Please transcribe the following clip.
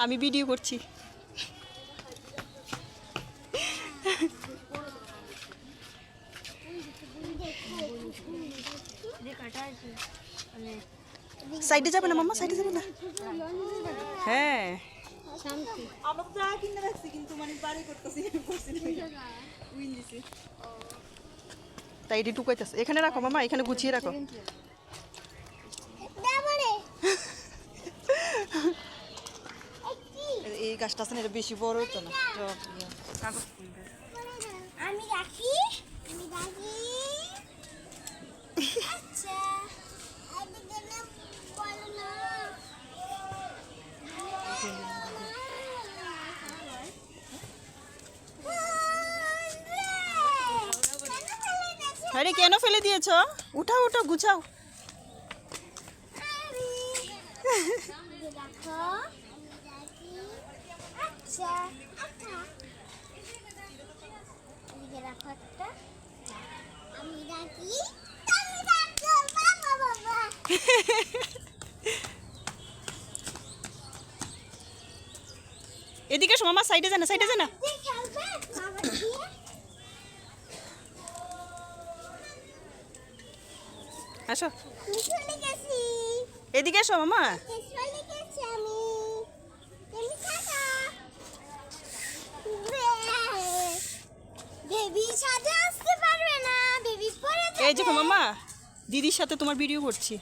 আমি ভিডিও করছি। সাইডে যাবে না মাম্মা, সাইডে যাবে না। হ্যাঁ আমরা তো কিনে রাখছি কিন্তু মানে বাড়ি করতেছি তাই এটি টুকাইতেছে। এখানে রাখো মামা, এখানে গুছিয়ে রাখো। এই গাছটা আছে না, এটা বেশি বড় হতো না। কাগজ আমি রাখি, আমি রাখি। আচ্ছা এদিকে না বলো না। আরে কেন ফেলে দিয়েছো? উঠাও উঠাও, গুছাও। রাখো, আচ্ছা আচ্ছা এদিকে রাখো একটা। আমি রাখি, আমি রাখো বাবা বাবা। এদিকে এসো মামা, সাইডে যান, সাইডে যান। খেলবে বাবা দিয়ে। আসো চলে গেছি, এদিকে এসো মামা। চলে গেছি আমি। তুমি খাতা বেবি সাথে আসতে পারবে না, বেবি পরে এই দেখো মামা, দিদির সাথে তোমার ভিডিও করছি।